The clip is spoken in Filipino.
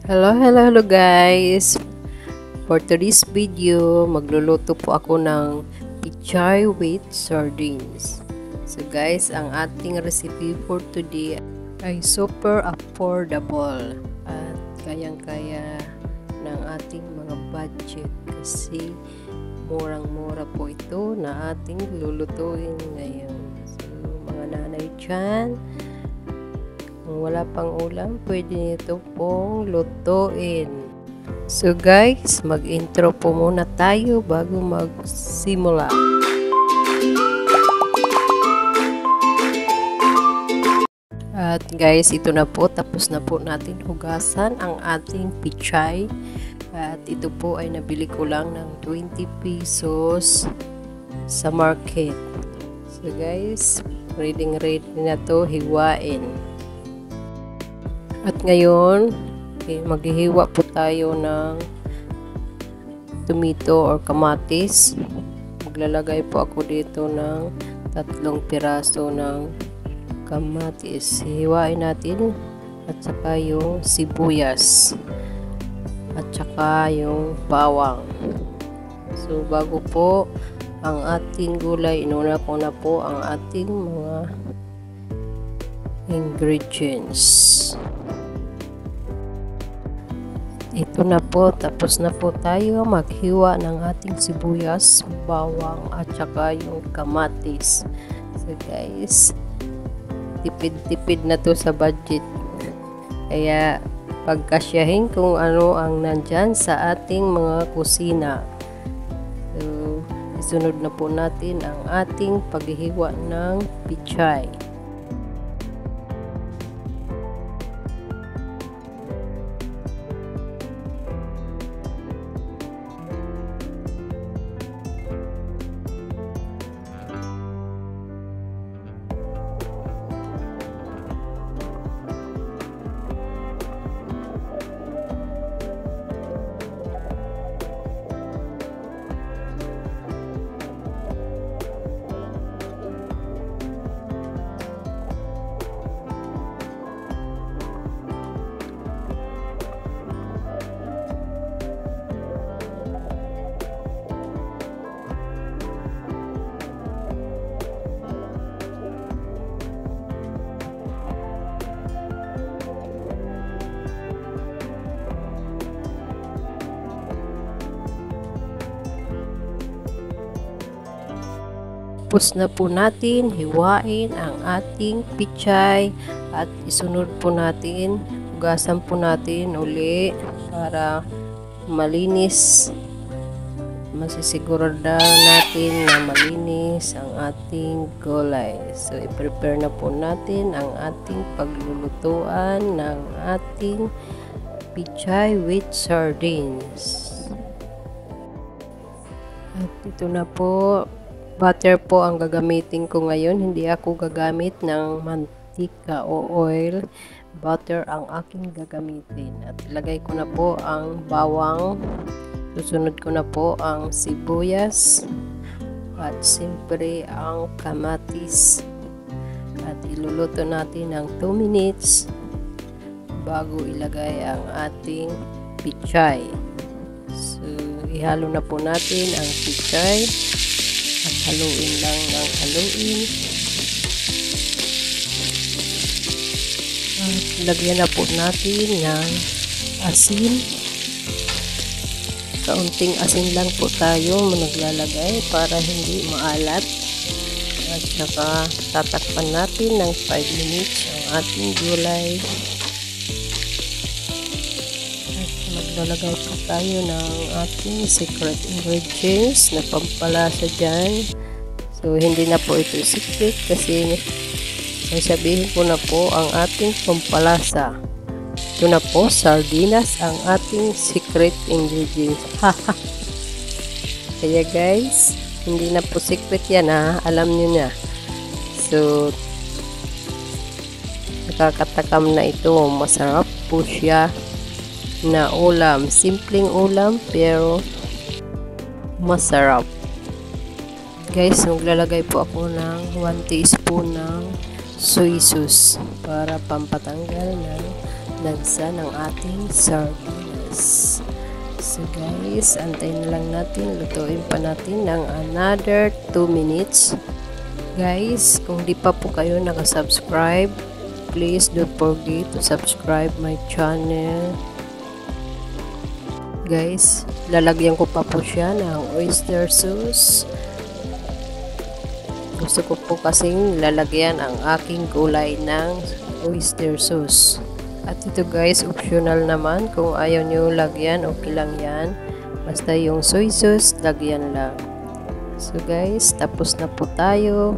Hello guys! For today's video, magluluto po ako ng pichay with sardines. So guys, ang ating recipe for today ay super affordable at kayang-kaya ng ating mga budget kasi murang-mura po ito na ating lulutuin ngayon. So mga nanay dyan, kung wala pang ulam, pwede nito pong lutuin. So guys, mag-intro po muna tayo bago magsimula. At guys, ito na po, tapos na po natin hugasan ang ating pichay. At ito po ay nabili ko lang ng 20 pesos sa market. So guys, ready na to hiwain. At ngayon, maghihiwa po tayo ng tomato or kamatis. Maglalagay po ako dito ng 3 piraso ng kamatis. Hiwain natin at saka yung sibuyas at saka yung bawang. So bago po ang ating gulay, inuna ko na po ang ating mga ingredients. Ito na po, tapos na po tayo maghiwa ng ating sibuyas, bawang at saka yung kamatis. So guys, tipid-tipid na to sa budget. Kaya pagkasyahin kung ano ang nandyan sa ating mga kusina. So, isunod na po natin ang ating paghihiwa ng pichay. Tapos na po natin hiwain ang ating pichay at isunod po natin, hugasan po natin uli para malinis. Masisigurado natin na malinis ang ating gulay. So i-prepare na po natin ang ating paglulutuan ng ating pichay with sardines. At ito na po, butter po ang gagamitin ko ngayon. Hindi ako gagamit ng mantika o oil. Butter ang aking gagamitin. At ilagay ko na po ang bawang. Susunod ko na po ang sibuyas. At siyempre ang kamatis. At iluluto natin ng 2 minutes bago ilagay ang ating pichay. So, ihalo na po natin ang pichay. At haluin lang ng haluin. At lagyan na po natin ng asin. Kaunting asin lang po tayo naglalagay para hindi maalat. At saka tatakpan natin ng 5 minutes ang ating gulay. At maglalagay po tayo ng ating secret ingredients na pampalasa dyan. So hindi na po ito secret kasi sasabihin ko na po ang ating pampalasa. Ito na po, sardinas ang ating secret ingredients. Kaya guys, hindi na po secret yan ha, alam nyo na. So nakakatakam na ito, masarap po siya na ulam, simpleng ulam pero masarap. Guys, maglalagay po ako ng 1 teaspoon ng soy sauce para pampatanggal ng lansa ng ating sardinas. So guys, antayin na lang natin, lutuin pa natin ng another 2 minutes. Guys, kung di pa po kayo nakasubscribe, please don't forget to subscribe my channel. Guys, lalagyan ko pa po siya ng oyster sauce. Gusto ko po kasing lalagyan ang aking gulay ng oyster sauce. At ito guys, optional naman. Kung ayaw nyo lagyan, okay lang yan. Basta yung soy sauce, lagyan lang. So guys, tapos na po tayo.